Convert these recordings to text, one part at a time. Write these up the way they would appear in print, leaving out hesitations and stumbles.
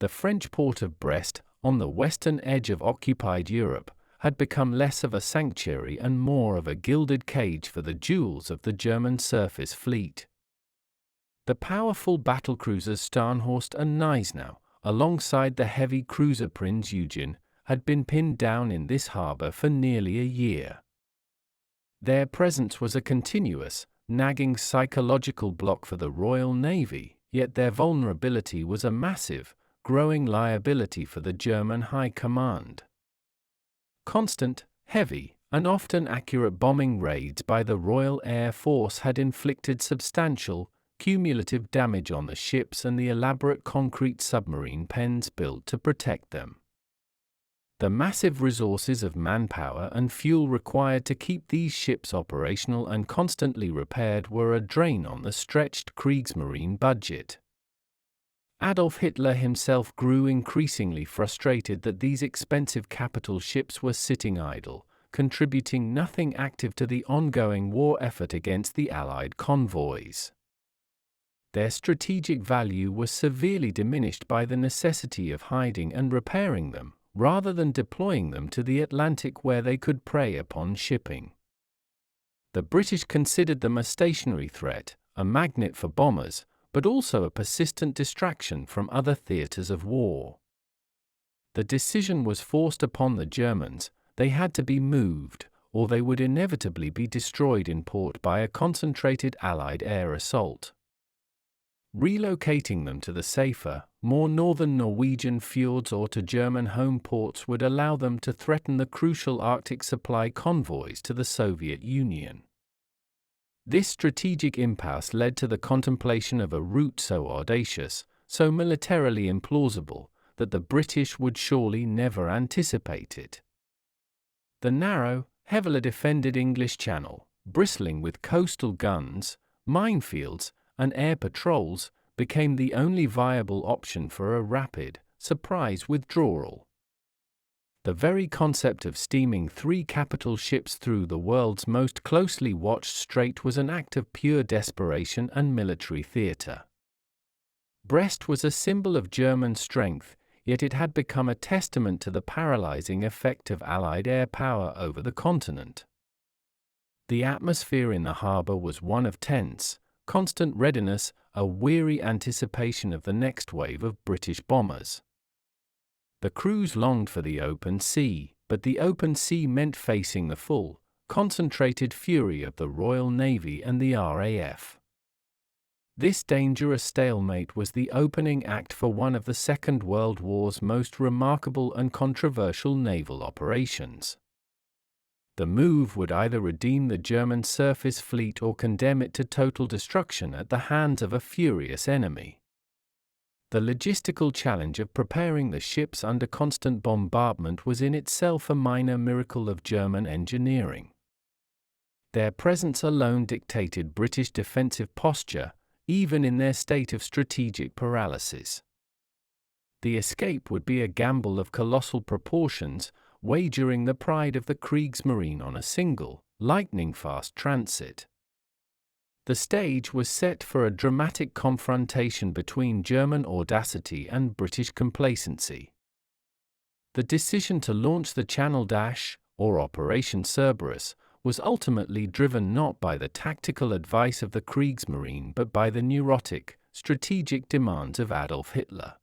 The French port of Brest, on the western edge of occupied Europe, had become less of a sanctuary and more of a gilded cage for the jewels of the German surface fleet. The powerful battlecruisers Scharnhorst and Gneisenau, alongside the heavy cruiser Prinz Eugen, had been pinned down in this harbor for nearly a year. Their presence was a continuous, nagging psychological block for the Royal Navy, yet their vulnerability was a massive, growing liability for the German High Command. Constant, heavy, and often accurate bombing raids by the Royal Air Force had inflicted substantial, cumulative damage on the ships and the elaborate concrete submarine pens built to protect them. The massive resources of manpower and fuel required to keep these ships operational and constantly repaired were a drain on the stretched Kriegsmarine budget. Adolf Hitler himself grew increasingly frustrated that these expensive capital ships were sitting idle, contributing nothing active to the ongoing war effort against the Allied convoys. Their strategic value was severely diminished by the necessity of hiding and repairing them, rather than deploying them to the Atlantic where they could prey upon shipping. The British considered them a stationary threat, a magnet for bombers, but also a persistent distraction from other theaters of war. The decision was forced upon the Germans: they had to be moved, or they would inevitably be destroyed in port by a concentrated Allied air assault. Relocating them to the safer, more northern Norwegian fjords or to German home ports would allow them to threaten the crucial Arctic supply convoys to the Soviet Union. This strategic impasse led to the contemplation of a route so audacious, so militarily implausible, that the British would surely never anticipate it. The narrow, heavily defended English Channel, bristling with coastal guns, minefields, and air patrols, became the only viable option for a rapid, surprise withdrawal. The very concept of steaming 3 capital ships through the world's most closely watched strait was an act of pure desperation and military theater. Brest was a symbol of German strength, yet it had become a testament to the paralyzing effect of Allied air power over the continent. The atmosphere in the harbor was one of tense, constant readiness, a weary anticipation of the next wave of British bombers. The crews longed for the open sea, but the open sea meant facing the full, concentrated fury of the Royal Navy and the RAF. This dangerous stalemate was the opening act for one of the Second World War's most remarkable and controversial naval operations. The move would either redeem the German surface fleet or condemn it to total destruction at the hands of a furious enemy. The logistical challenge of preparing the ships under constant bombardment was in itself a minor miracle of German engineering. Their presence alone dictated British defensive posture, even in their state of strategic paralysis. The escape would be a gamble of colossal proportions, wagering the pride of the Kriegsmarine on a single, lightning-fast transit. The stage was set for a dramatic confrontation between German audacity and British complacency. The decision to launch the Channel Dash, or Operation Cerberus, was ultimately driven not by the tactical advice of the Kriegsmarine but by the neurotic, strategic demands of Adolf Hitler.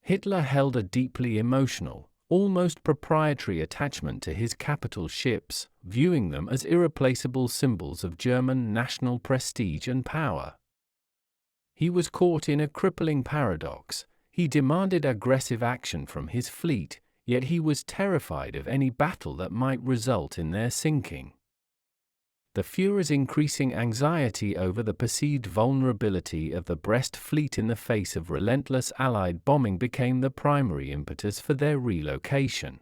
Hitler held a deeply emotional, almost proprietary attachment to his capital ships, viewing them as irreplaceable symbols of German national prestige and power. He was caught in a crippling paradox: he demanded aggressive action from his fleet, yet he was terrified of any battle that might result in their sinking. The Führer's increasing anxiety over the perceived vulnerability of the Brest fleet in the face of relentless Allied bombing became the primary impetus for their relocation.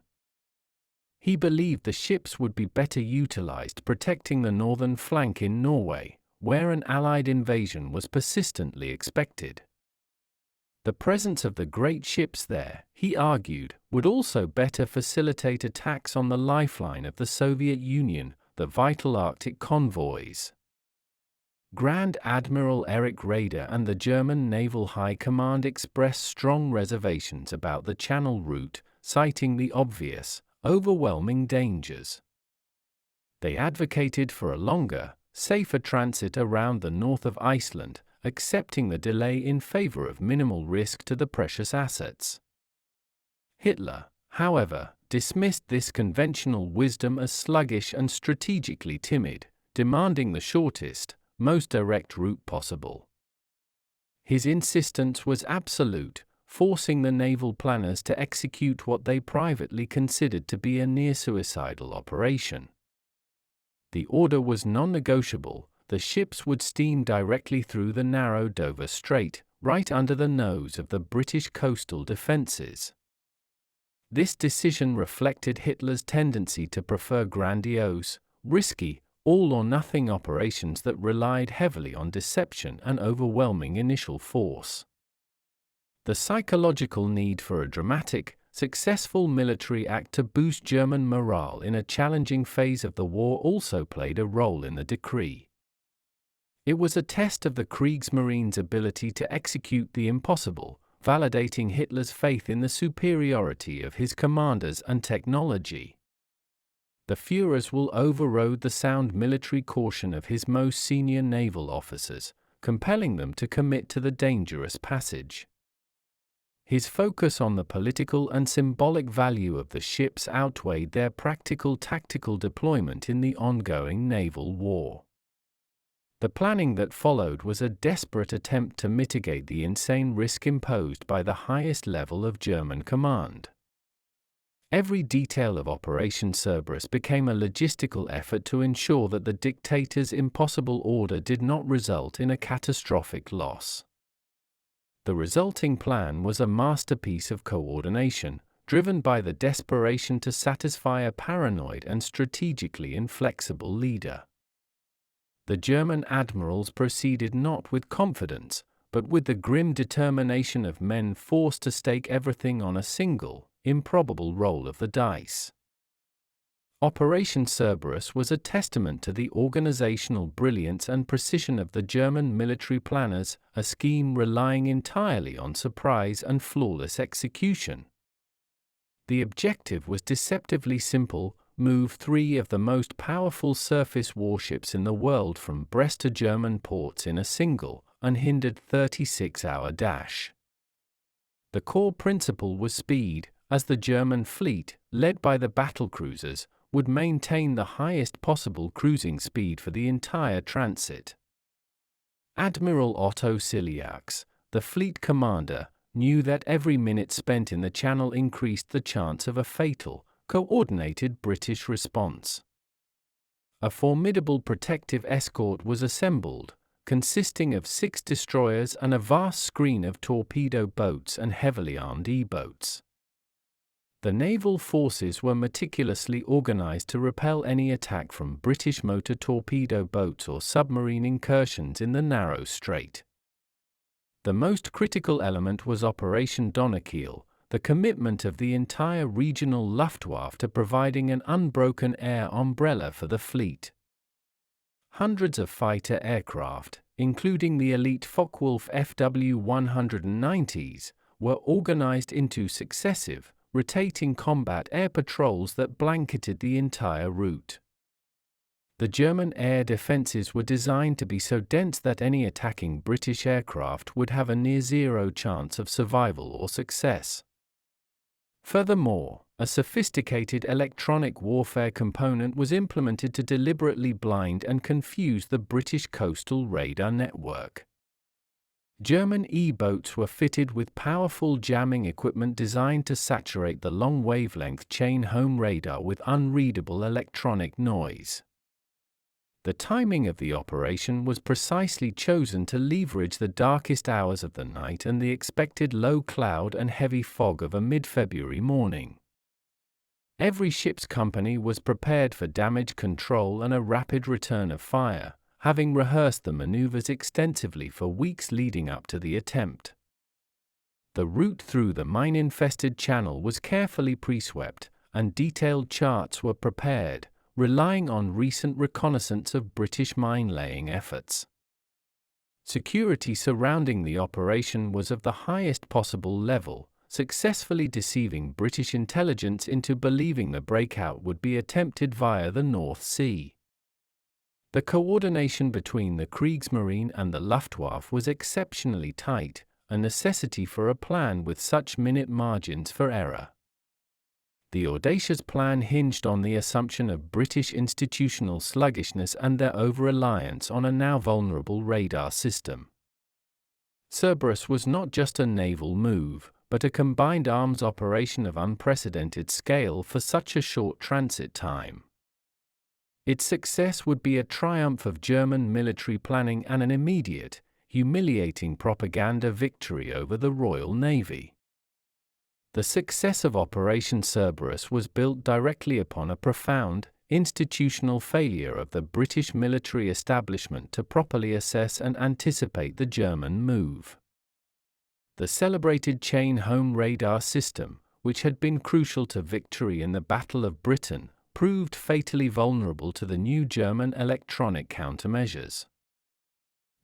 He believed the ships would be better utilized protecting the northern flank in Norway, where an Allied invasion was persistently expected. The presence of the great ships there, he argued, would also better facilitate attacks on the lifeline of the Soviet Union, the vital Arctic convoys. Grand Admiral Erich Raeder and the German Naval High Command expressed strong reservations about the Channel route, citing the obvious, overwhelming dangers. They advocated for a longer, safer transit around the north of Iceland, accepting the delay in favor of minimal risk to the precious assets. Hitler, however, dismissed this conventional wisdom as sluggish and strategically timid, demanding the shortest, most direct route possible. His insistence was absolute, forcing the naval planners to execute what they privately considered to be a near-suicidal operation. The order was non-negotiable: the ships would steam directly through the narrow Dover Strait, right under the nose of the British coastal defences. This decision reflected Hitler's tendency to prefer grandiose, risky, all-or-nothing operations that relied heavily on deception and overwhelming initial force. The psychological need for a dramatic, successful military act to boost German morale in a challenging phase of the war also played a role in the decree. It was a test of the Kriegsmarine's ability to execute the impossible, validating Hitler's faith in the superiority of his commanders and technology. The Führers will overrode the sound military caution of his most senior naval officers, compelling them to commit to the dangerous passage. His focus on the political and symbolic value of the ships outweighed their practical tactical deployment in the ongoing naval war. The planning that followed was a desperate attempt to mitigate the insane risk imposed by the highest level of German command. Every detail of Operation Cerberus became a logistical effort to ensure that the dictator's impossible order did not result in a catastrophic loss. The resulting plan was a masterpiece of coordination, driven by the desperation to satisfy a paranoid and strategically inflexible leader. The German admirals proceeded not with confidence, but with the grim determination of men forced to stake everything on a single, improbable roll of the dice. Operation Cerberus was a testament to the organizational brilliance and precision of the German military planners, a scheme relying entirely on surprise and flawless execution. The objective was deceptively simple: move 3 of the most powerful surface warships in the world from Brest to German ports in a single, unhindered 36-hour dash. The core principle was speed, as the German fleet, led by the battlecruisers, would maintain the highest possible cruising speed for the entire transit. Admiral Otto Ciliax, the fleet commander, knew that every minute spent in the Channel increased the chance of a fatal, coordinated British response. A formidable protective escort was assembled, consisting of 6 destroyers and a vast screen of torpedo boats and heavily armed E-boats. The naval forces were meticulously organized to repel any attack from British motor torpedo boats or submarine incursions in the narrow strait. The most critical element was Operation Donnerkeil, the commitment of the entire regional Luftwaffe to providing an unbroken air umbrella for the fleet. Hundreds of fighter aircraft, including the elite Focke-Wulf FW-190s, were organized into successive, rotating combat air patrols that blanketed the entire route. The German air defenses were designed to be so dense that any attacking British aircraft would have a near-zero chance of survival or success. Furthermore, a sophisticated electronic warfare component was implemented to deliberately blind and confuse the British coastal radar network. German E-boats were fitted with powerful jamming equipment designed to saturate the long-wavelength chain-home radar with unreadable electronic noise. The timing of the operation was precisely chosen to leverage the darkest hours of the night and the expected low cloud and heavy fog of a mid-February morning. Every ship's company was prepared for damage control and a rapid return of fire, having rehearsed the maneuvers extensively for weeks leading up to the attempt. The route through the mine-infested channel was carefully pre-swept, and detailed charts were prepared, relying on recent reconnaissance of British mine-laying efforts. Security surrounding the operation was of the highest possible level, successfully deceiving British intelligence into believing the breakout would be attempted via the North Sea. The coordination between the Kriegsmarine and the Luftwaffe was exceptionally tight, a necessity for a plan with such minute margins for error. The audacious plan hinged on the assumption of British institutional sluggishness and their over-reliance on a now vulnerable radar system. Cerberus was not just a naval move, but a combined arms operation of unprecedented scale for such a short transit time. Its success would be a triumph of German military planning and an immediate, humiliating propaganda victory over the Royal Navy. The success of Operation Cerberus was built directly upon a profound, institutional failure of the British military establishment to properly assess and anticipate the German move. The celebrated chain-home radar system, which had been crucial to victory in the Battle of Britain, proved fatally vulnerable to the new German electronic countermeasures.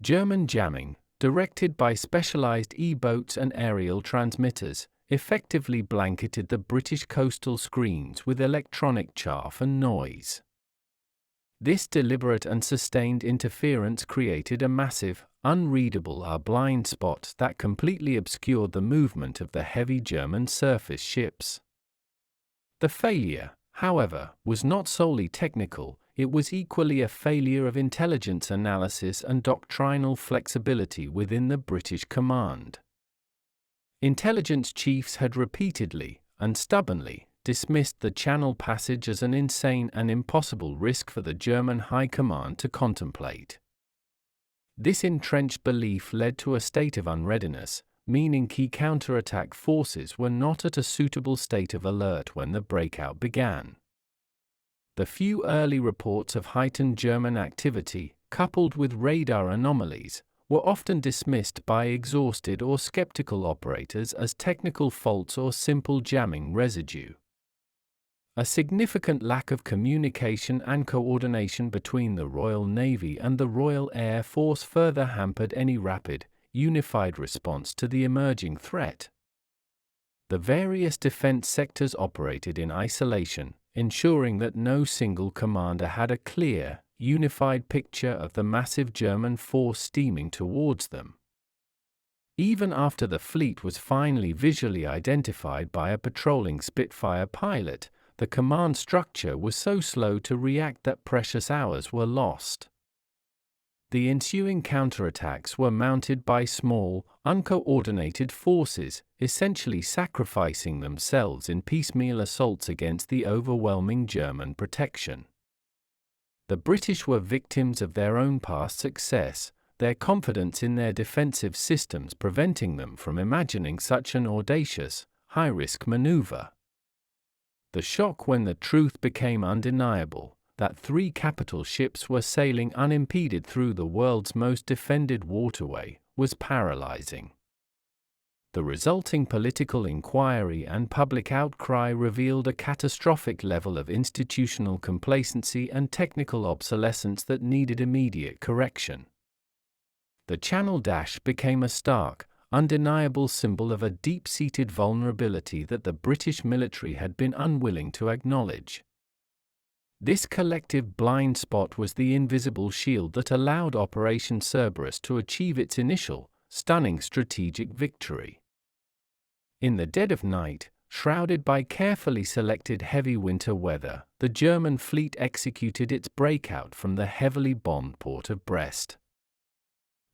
German jamming, directed by specialized E-boats and aerial transmitters, effectively blanketed the British coastal screens with electronic chaff and noise. This deliberate and sustained interference created a massive, unreadable blind spot that completely obscured the movement of the heavy German surface ships. The failure, however, was not solely technical, it was equally a failure of intelligence analysis and doctrinal flexibility within the British command. Intelligence chiefs had repeatedly, and stubbornly, dismissed the Channel passage as an insane and impossible risk for the German High Command to contemplate. This entrenched belief led to a state of unreadiness, meaning key counterattack forces were not at a suitable state of alert when the breakout began. The few early reports of heightened German activity, coupled with radar anomalies, were often dismissed by exhausted or skeptical operators as technical faults or simple jamming residue. A significant lack of communication and coordination between the Royal Navy and the Royal Air Force further hampered any rapid, unified response to the emerging threat. The various defense sectors operated in isolation, ensuring that no single commander had a clear, unified picture of the massive German force steaming towards them. Even after the fleet was finally visually identified by a patrolling Spitfire pilot, the command structure was so slow to react that precious hours were lost. The ensuing counterattacks were mounted by small, uncoordinated forces, essentially sacrificing themselves in piecemeal assaults against the overwhelming German protection. The British were victims of their own past success, their confidence in their defensive systems preventing them from imagining such an audacious, high-risk maneuver. The shock when the truth became undeniable, that 3 capital ships were sailing unimpeded through the world's most defended waterway, was paralyzing. The resulting political inquiry and public outcry revealed a catastrophic level of institutional complacency and technical obsolescence that needed immediate correction. The Channel Dash became a stark, undeniable symbol of a deep-seated vulnerability that the British military had been unwilling to acknowledge. This collective blind spot was the invisible shield that allowed Operation Cerberus to achieve its initial, stunning strategic victory. In the dead of night, shrouded by carefully selected heavy winter weather, the German fleet executed its breakout from the heavily bombed port of Brest.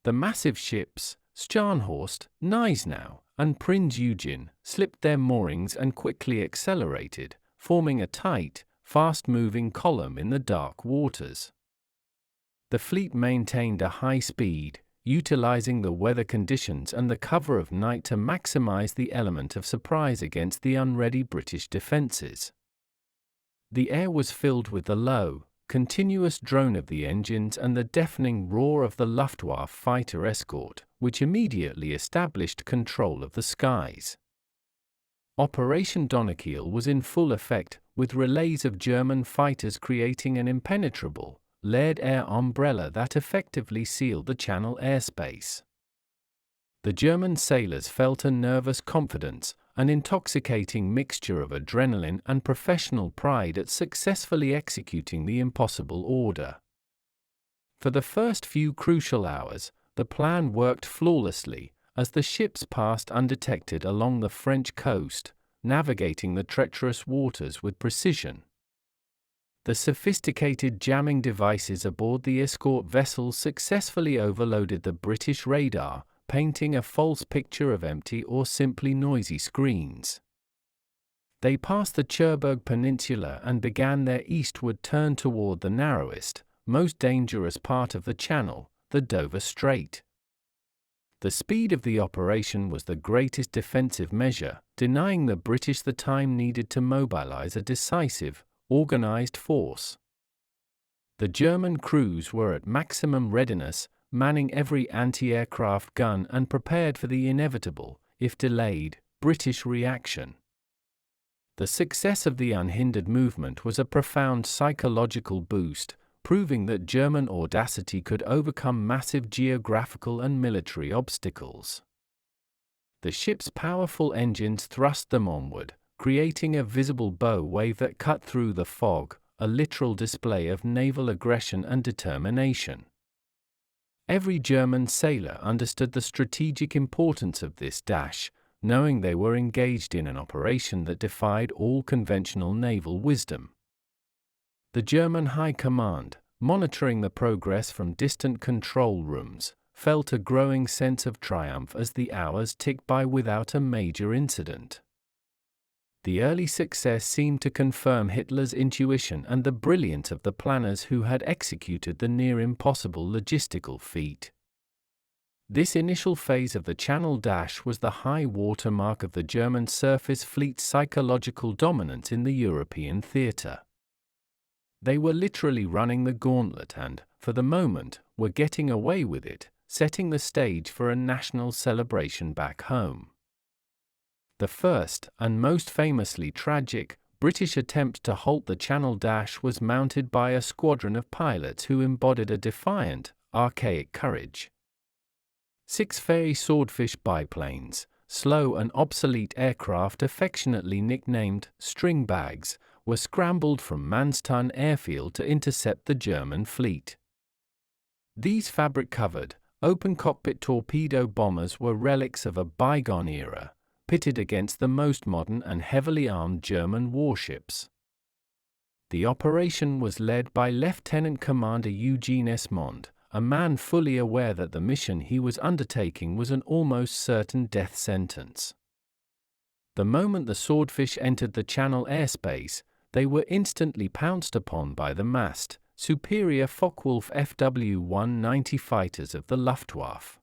The massive ships, Scharnhorst, Gneisenau, and Prinz Eugen, slipped their moorings and quickly accelerated, forming a tight, fast-moving column in the dark waters. The fleet maintained a high speed, utilizing the weather conditions and the cover of night to maximize the element of surprise against the unready British defenses. The air was filled with the low, continuous drone of the engines and the deafening roar of the Luftwaffe fighter escort, which immediately established control of the skies. Operation Donaukiel was in full effect, with relays of German fighters creating an impenetrable, layered air umbrella that effectively sealed the Channel airspace. The German sailors felt a nervous confidence, an intoxicating mixture of adrenaline and professional pride at successfully executing the impossible order. For the first few crucial hours, the plan worked flawlessly, as the ships passed undetected along the French coast, navigating the treacherous waters with precision. The sophisticated jamming devices aboard the escort vessels successfully overloaded the British radar, painting a false picture of empty or simply noisy screens. They passed the Cherbourg Peninsula and began their eastward turn toward the narrowest, most dangerous part of the Channel, the Dover Strait. The speed of the operation was the greatest defensive measure, denying the British the time needed to mobilize a decisive, organized force. The German crews were at maximum readiness, manning every anti-aircraft gun and prepared for the inevitable, if delayed, British reaction. The success of the unhindered movement was a profound psychological boost, proving that German audacity could overcome massive geographical and military obstacles. The ship's powerful engines thrust them onward, creating a visible bow wave that cut through the fog, a literal display of naval aggression and determination. Every German sailor understood the strategic importance of this dash, knowing they were engaged in an operation that defied all conventional naval wisdom. The German High Command, monitoring the progress from distant control rooms, felt a growing sense of triumph as the hours ticked by without a major incident. The early success seemed to confirm Hitler's intuition and the brilliance of the planners who had executed the near-impossible logistical feat. This initial phase of the Channel Dash was the high water mark of the German surface fleet's psychological dominance in the European theater. They were literally running the gauntlet and, for the moment, were getting away with it, setting the stage for a national celebration back home. The first, and most famously tragic, British attempt to halt the Channel Dash was mounted by a squadron of pilots who embodied a defiant, archaic courage. 6 Fairey Swordfish biplanes, slow and obsolete aircraft affectionately nicknamed string bags, were scrambled from Manstein airfield to intercept the German fleet. These fabric-covered, open-cockpit torpedo bombers were relics of a bygone era, pitted against the most modern and heavily armed German warships. The operation was led by Lieutenant Commander Eugen Esmond, a man fully aware that the mission he was undertaking was an almost certain death sentence. The moment the Swordfish entered the Channel airspace, they were instantly pounced upon by the massed, superior Focke-Wulf FW-190 fighters of the Luftwaffe.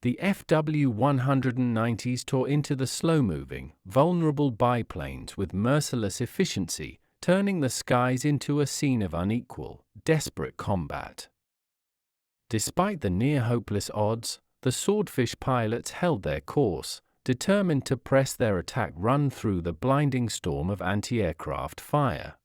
The FW-190s tore into the slow-moving, vulnerable biplanes with merciless efficiency, turning the skies into a scene of unequal, desperate combat. Despite the near-hopeless odds, the Swordfish pilots held their course, determined to press their attack run through the blinding storm of anti-aircraft fire.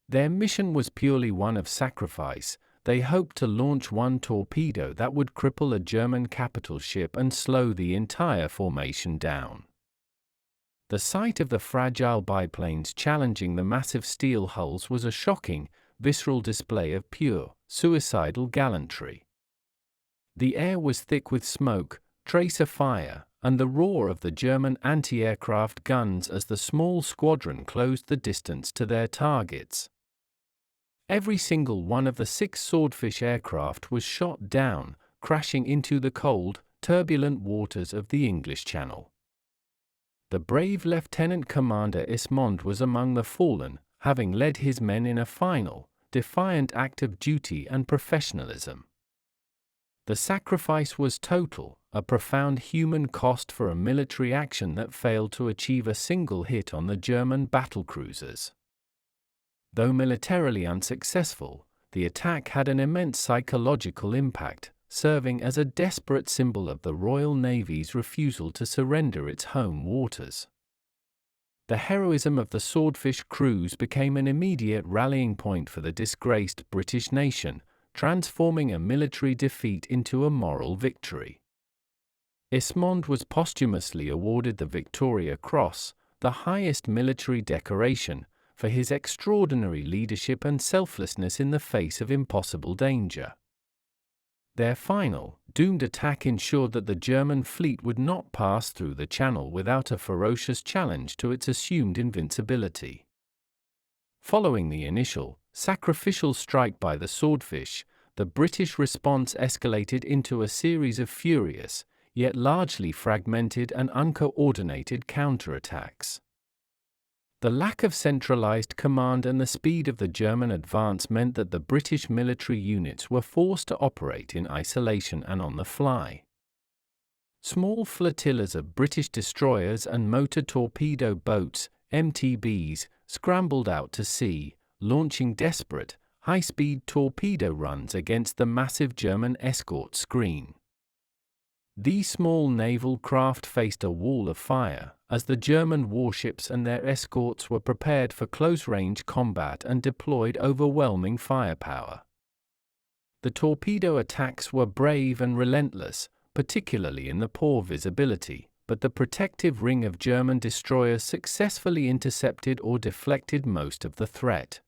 Their mission was purely one of sacrifice. They hoped to launch one torpedo that would cripple a German capital ship and slow the entire formation down. The sight of the fragile biplanes challenging the massive steel hulls was a shocking, visceral display of pure, suicidal gallantry. The air was thick with smoke, tracer fire, and the roar of the German anti-aircraft guns as the small squadron closed the distance to their targets. Every single one of the 6 Swordfish aircraft was shot down, crashing into the cold, turbulent waters of the English Channel. The brave Lieutenant Commander Esmond was among the fallen, having led his men in a final, defiant act of duty and professionalism. The sacrifice was total, a profound human cost for a military action that failed to achieve a single hit on the German battlecruisers. Though militarily unsuccessful, the attack had an immense psychological impact, serving as a desperate symbol of the Royal Navy's refusal to surrender its home waters. The heroism of the Swordfish crews became an immediate rallying point for the disgraced British nation, transforming a military defeat into a moral victory. Esmond was posthumously awarded the Victoria Cross, the highest military decoration, for his extraordinary leadership and selflessness in the face of impossible danger. Their final, doomed attack ensured that the German fleet would not pass through the Channel without a ferocious challenge to its assumed invincibility. Following the initial, sacrificial strike by the Swordfish, the British response escalated into a series of furious, yet largely fragmented and uncoordinated counterattacks. The lack of centralized command and the speed of the German advance meant that the British military units were forced to operate in isolation and on the fly. Small flotillas of British destroyers and motor torpedo boats, MTBs, scrambled out to sea, launching desperate, high-speed torpedo runs against the massive German escort screen. These small naval craft faced a wall of fire, as the German warships and their escorts were prepared for close-range combat and deployed overwhelming firepower. The torpedo attacks were brave and relentless, particularly in the poor visibility, but the protective ring of German destroyers successfully intercepted or deflected most of the threat.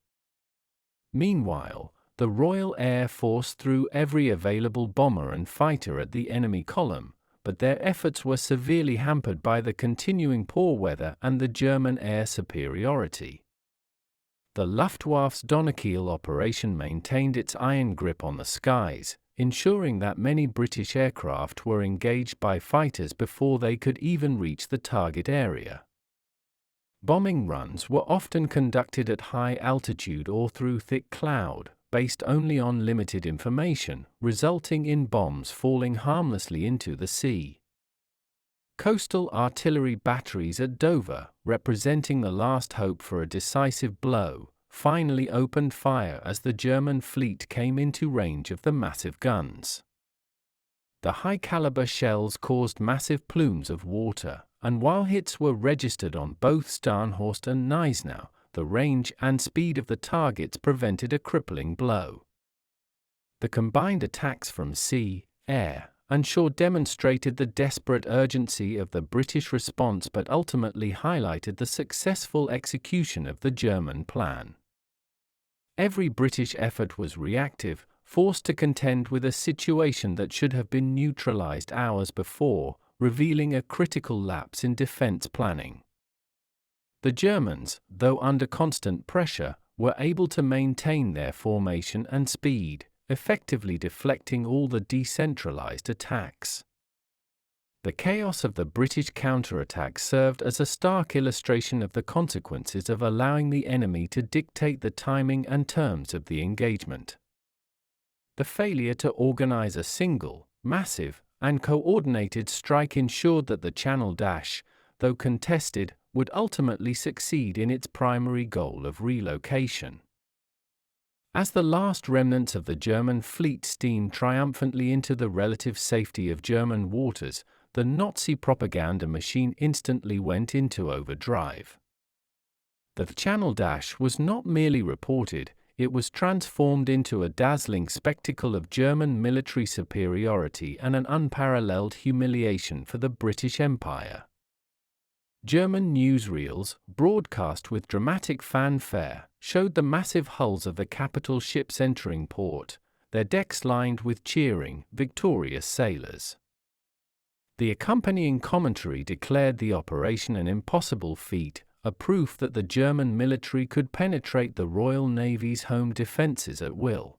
Meanwhile, the Royal Air Force threw every available bomber and fighter at the enemy column, but their efforts were severely hampered by the continuing poor weather and the German air superiority. The Luftwaffe's Donakiel operation maintained its iron grip on the skies, ensuring that many British aircraft were engaged by fighters before they could even reach the target area. Bombing runs were often conducted at high altitude or through thick cloud, based only on limited information, resulting in bombs falling harmlessly into the sea. Coastal artillery batteries at Dover, representing the last hope for a decisive blow, finally opened fire as the German fleet came into range of the massive guns. The high-caliber shells caused massive plumes of water, and while hits were registered on both Scharnhorst and Gneisenau, the range and speed of the targets prevented a crippling blow. The combined attacks from sea, air, and shore demonstrated the desperate urgency of the British response but ultimately highlighted the successful execution of the German plan. Every British effort was reactive, forced to contend with a situation that should have been neutralized hours before, revealing a critical lapse in defense planning. The Germans, though under constant pressure, were able to maintain their formation and speed, effectively deflecting all the decentralized attacks. The chaos of the British counterattack served as a stark illustration of the consequences of allowing the enemy to dictate the timing and terms of the engagement. The failure to organize a single, massive, and coordinated strike ensured that the Channel Dash, though contested, would ultimately succeed in its primary goal of relocation. As the last remnants of the German fleet steamed triumphantly into the relative safety of German waters, the Nazi propaganda machine instantly went into overdrive. The Channel Dash was not merely reported, it was transformed into a dazzling spectacle of German military superiority and an unparalleled humiliation for the British Empire. German newsreels, broadcast with dramatic fanfare, showed the massive hulls of the capital ships entering port, their decks lined with cheering, victorious sailors. The accompanying commentary declared the operation an impossible feat, a proof that the German military could penetrate the Royal Navy's home defenses at will.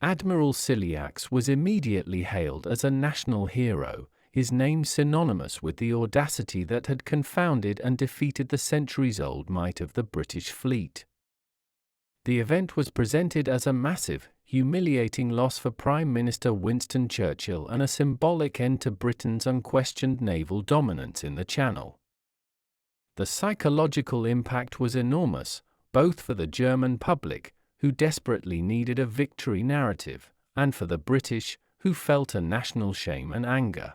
Admiral Ciliax was immediately hailed as a national hero, his name synonymous with the audacity that had confounded and defeated the centuries-old might of the British fleet. The event was presented as a massive, humiliating loss for Prime Minister Winston Churchill and a symbolic end to Britain's unquestioned naval dominance in the Channel. The psychological impact was enormous, both for the German public, who desperately needed a victory narrative, and for the British, who felt a national shame and anger.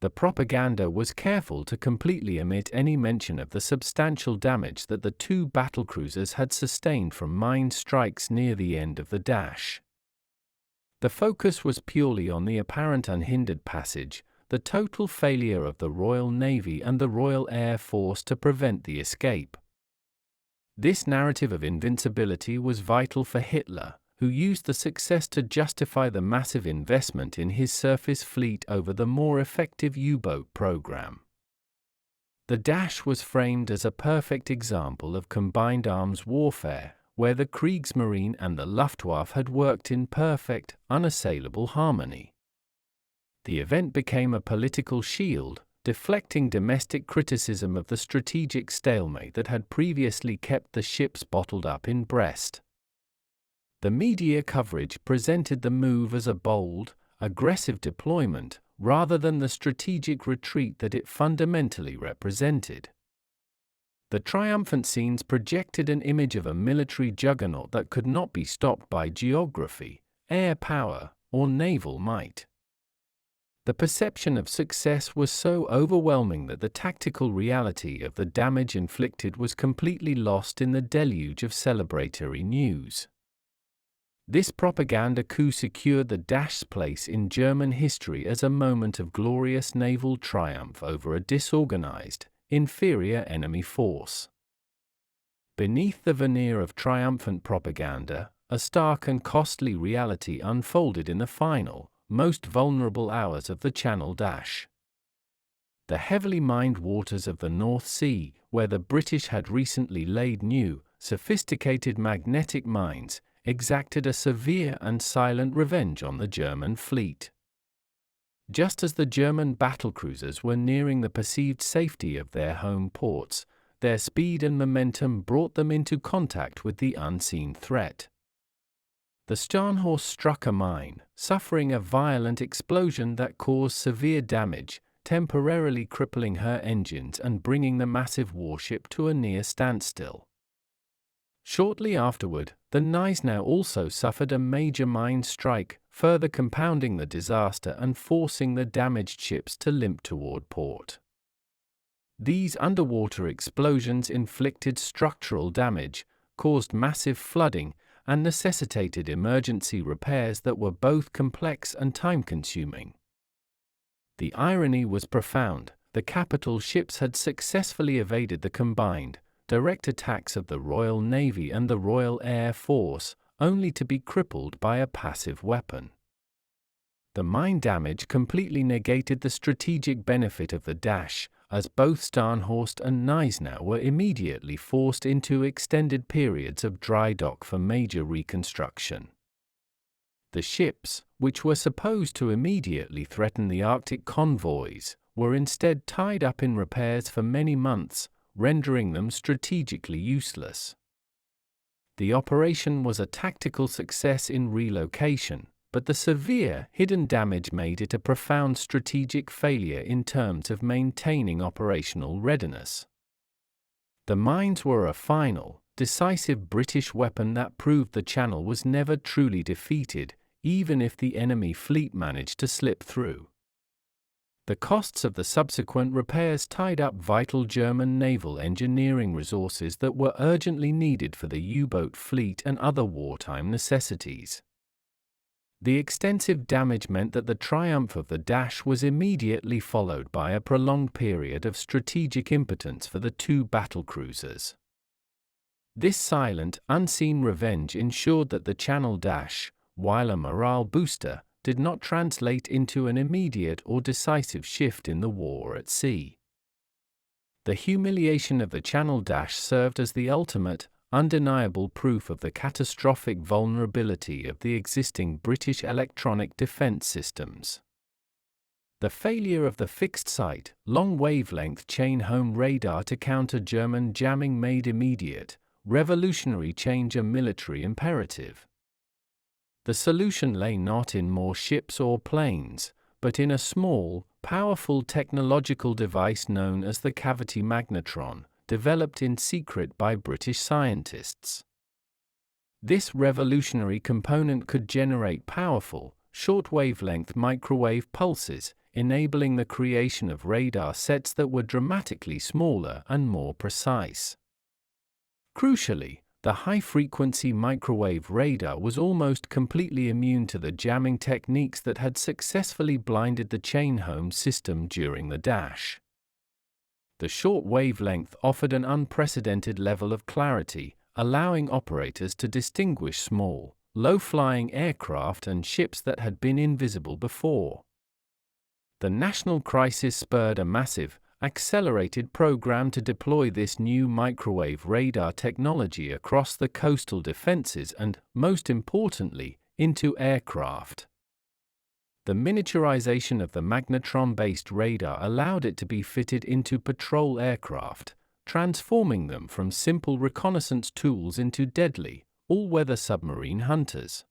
The propaganda was careful to completely omit any mention of the substantial damage that the two battlecruisers had sustained from mine strikes near the end of the dash. The focus was purely on the apparent unhindered passage, the total failure of the Royal Navy and the Royal Air Force to prevent the escape. This narrative of invincibility was vital for Hitler, who used the success to justify the massive investment in his surface fleet over the more effective U-boat program. The Dash was framed as a perfect example of combined arms warfare, where the Kriegsmarine and the Luftwaffe had worked in perfect, unassailable harmony. The event became a political shield, deflecting domestic criticism of the strategic stalemate that had previously kept the ships bottled up in Brest. The media coverage presented the move as a bold, aggressive deployment, rather than the strategic retreat that it fundamentally represented. The triumphant scenes projected an image of a military juggernaut that could not be stopped by geography, air power, or naval might. The perception of success was so overwhelming that the tactical reality of the damage inflicted was completely lost in the deluge of celebratory news. This propaganda coup secured the Dash's place in German history as a moment of glorious naval triumph over a disorganized, inferior enemy force. Beneath the veneer of triumphant propaganda, a stark and costly reality unfolded in the final, most vulnerable hours of the Channel Dash. The heavily mined waters of the North Sea, where the British had recently laid new, sophisticated magnetic mines, exacted a severe and silent revenge on the German fleet. Just as the German battlecruisers were nearing the perceived safety of their home ports, their speed and momentum brought them into contact with the unseen threat. The Scharnhorst struck a mine, suffering a violent explosion that caused severe damage, temporarily crippling her engines and bringing the massive warship to a near standstill. Shortly afterward, the Gneisenau also suffered a major mine strike, further compounding the disaster and forcing the damaged ships to limp toward port. These underwater explosions inflicted structural damage, caused massive flooding, and necessitated emergency repairs that were both complex and time-consuming. The irony was profound. The capital ships had successfully evaded the combined, direct attacks of the Royal Navy and the Royal Air Force, only to be crippled by a passive weapon. The mine damage completely negated the strategic benefit of the Dash, as both Scharnhorst and Gneisenau were immediately forced into extended periods of dry dock for major reconstruction. The ships, which were supposed to immediately threaten the Arctic convoys, were instead tied up in repairs for many months, rendering them strategically useless. The operation was a tactical success in relocation, but the severe, hidden damage made it a profound strategic failure in terms of maintaining operational readiness. The mines were a final, decisive British weapon that proved the Channel was never truly defeated, even if the enemy fleet managed to slip through. The costs of the subsequent repairs tied up vital German naval engineering resources that were urgently needed for the U-boat fleet and other wartime necessities. The extensive damage meant that the triumph of the Dash was immediately followed by a prolonged period of strategic impotence for the two battlecruisers. This silent, unseen revenge ensured that the Channel Dash, while a morale booster, did not translate into an immediate or decisive shift in the war at sea. The humiliation of the Channel Dash served as the ultimate, undeniable proof of the catastrophic vulnerability of the existing British electronic defence systems. The failure of the fixed-site, long-wavelength chain-home radar to counter German jamming made immediate, revolutionary change a military imperative. The solution lay not in more ships or planes, but in a small, powerful technological device known as the cavity magnetron, developed in secret by British scientists. This revolutionary component could generate powerful, short-wavelength microwave pulses, enabling the creation of radar sets that were dramatically smaller and more precise. Crucially, the high-frequency microwave radar was almost completely immune to the jamming techniques that had successfully blinded the chain-home system during the dash. The short wavelength offered an unprecedented level of clarity, allowing operators to distinguish small, low-flying aircraft and ships that had been invisible before. The national crisis spurred a massive, accelerated program to deploy this new microwave radar technology across the coastal defenses and, most importantly, into aircraft. The miniaturization of the magnetron-based radar allowed it to be fitted into patrol aircraft, transforming them from simple reconnaissance tools into deadly, all-weather submarine hunters.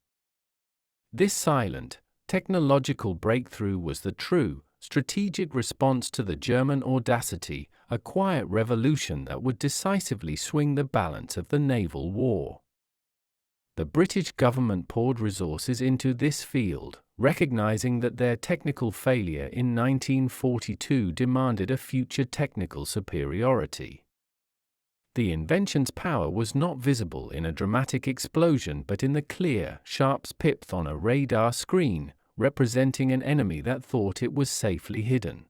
This silent, technological breakthrough was the true, strategic response to the German audacity, a quiet revolution that would decisively swing the balance of the naval war. The British government poured resources into this field, recognizing that their technical failure in 1942 demanded a future technical superiority. The invention's power was not visible in a dramatic explosion but in the clear, sharp pip on a radar screen, representing an enemy that thought it was safely hidden.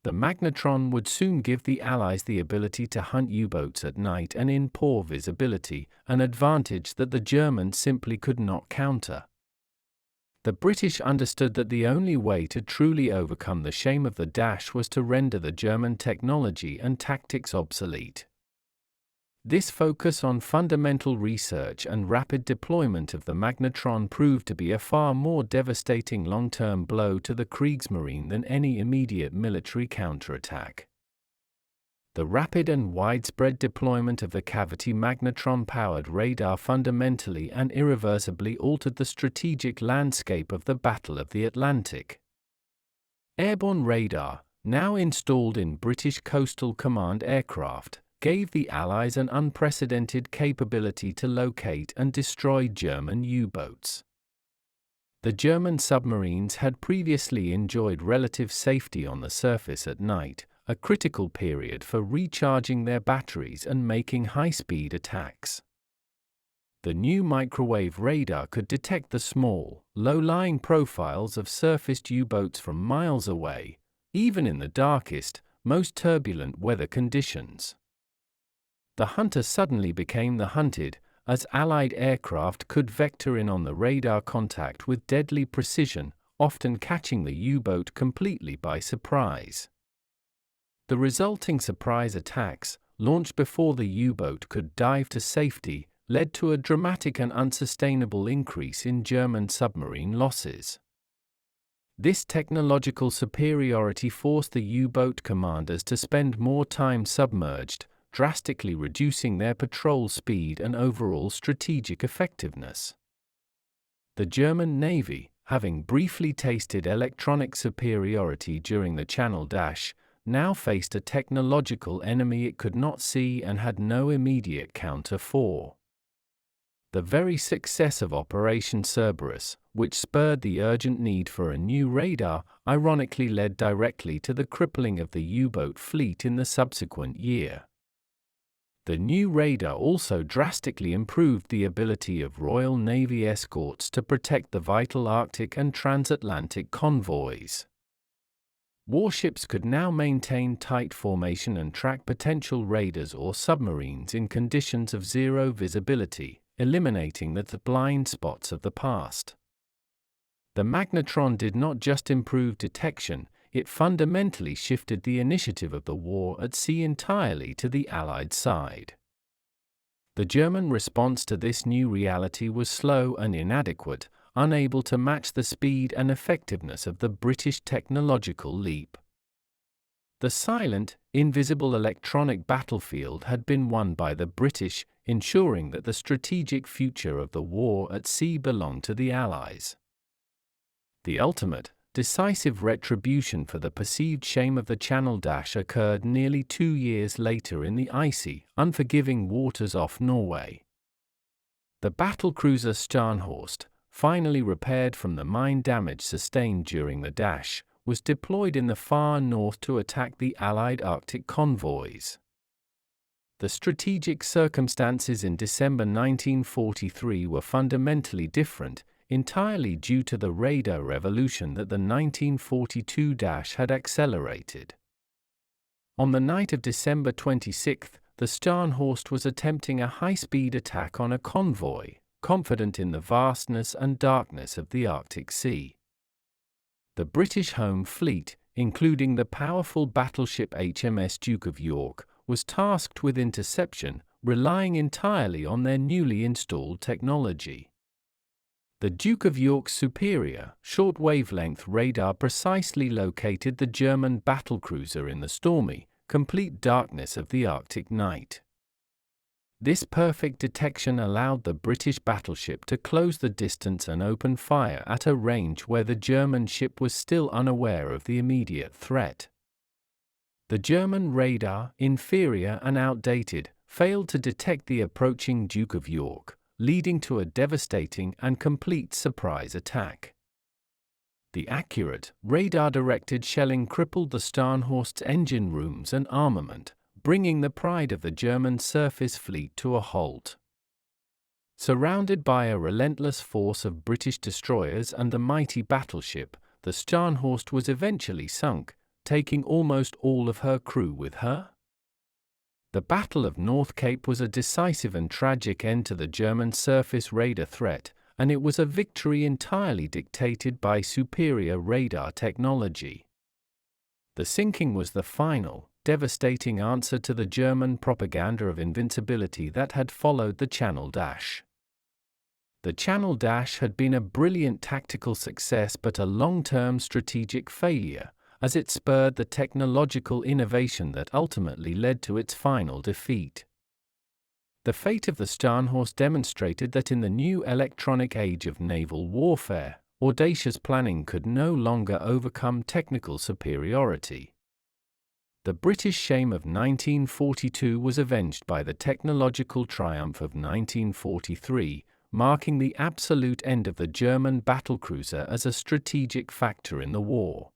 The magnetron would soon give the Allies the ability to hunt U-boats at night and in poor visibility, an advantage that the Germans simply could not counter. The British understood that the only way to truly overcome the shame of the dash was to render the German technology and tactics obsolete. This focus on fundamental research and rapid deployment of the magnetron proved to be a far more devastating long-term blow to the Kriegsmarine than any immediate military counterattack. The rapid and widespread deployment of the cavity magnetron-powered radar fundamentally and irreversibly altered the strategic landscape of the Battle of the Atlantic. Airborne radar, now installed in British Coastal Command aircraft, gave the Allies an unprecedented capability to locate and destroy German U-boats. The German submarines had previously enjoyed relative safety on the surface at night, a critical period for recharging their batteries and making high-speed attacks. The new microwave radar could detect the small, low-lying profiles of surfaced U-boats from miles away, even in the darkest, most turbulent weather conditions. The hunter suddenly became the hunted, as Allied aircraft could vector in on the radar contact with deadly precision, often catching the U-boat completely by surprise. The resulting surprise attacks, launched before the U-boat could dive to safety, led to a dramatic and unsustainable increase in German submarine losses. This technological superiority forced the U-boat commanders to spend more time submerged, drastically reducing their patrol speed and overall strategic effectiveness. The German Navy, having briefly tasted electronic superiority during the Channel Dash, now faced a technological enemy it could not see and had no immediate counter for. The very success of Operation Cerberus, which spurred the urgent need for a new radar, ironically led directly to the crippling of the U-boat fleet in the subsequent year. The new radar also drastically improved the ability of Royal Navy escorts to protect the vital Arctic and transatlantic convoys. Warships could now maintain tight formation and track potential raiders or submarines in conditions of zero visibility, eliminating the blind spots of the past. The magnetron did not just improve detection, it fundamentally shifted the initiative of the war at sea entirely to the Allied side. The German response to this new reality was slow and inadequate, unable to match the speed and effectiveness of the British technological leap. The silent, invisible electronic battlefield had been won by the British, ensuring that the strategic future of the war at sea belonged to the Allies. The ultimate, decisive retribution for the perceived shame of the Channel Dash occurred nearly 2 years later in the icy, unforgiving waters off Norway. The battlecruiser Scharnhorst, finally repaired from the mine damage sustained during the dash, was deployed in the far north to attack the Allied Arctic convoys. The strategic circumstances in December 1943 were fundamentally different, entirely due to the radar revolution that the 1942 had accelerated. On the night of December 26, the Scharnhorst was attempting a high-speed attack on a convoy, confident in the vastness and darkness of the Arctic Sea. The British Home Fleet, including the powerful battleship HMS Duke of York, was tasked with interception, relying entirely on their newly installed technology. The Duke of York's superior, short-wavelength radar precisely located the German battlecruiser in the stormy, complete darkness of the Arctic night. This perfect detection allowed the British battleship to close the distance and open fire at a range where the German ship was still unaware of the immediate threat. The German radar, inferior and outdated, failed to detect the approaching Duke of York, leading to a devastating and complete surprise attack. The accurate, radar-directed shelling crippled the Scharnhorst's engine rooms and armament, bringing the pride of the German surface fleet to a halt. Surrounded by a relentless force of British destroyers and the mighty battleship, the Scharnhorst was eventually sunk, taking almost all of her crew with her. The Battle of North Cape was a decisive and tragic end to the German surface radar threat, and it was a victory entirely dictated by superior radar technology. The sinking was the final, devastating answer to the German propaganda of invincibility that had followed the Channel Dash. The Channel Dash had been a brilliant tactical success but a long-term strategic failure, as it spurred the technological innovation that ultimately led to its final defeat. The fate of the Scharnhorst demonstrated that in the new electronic age of naval warfare, audacious planning could no longer overcome technical superiority. The British shame of 1942 was avenged by the technological triumph of 1943, marking the absolute end of the German battlecruiser as a strategic factor in the war.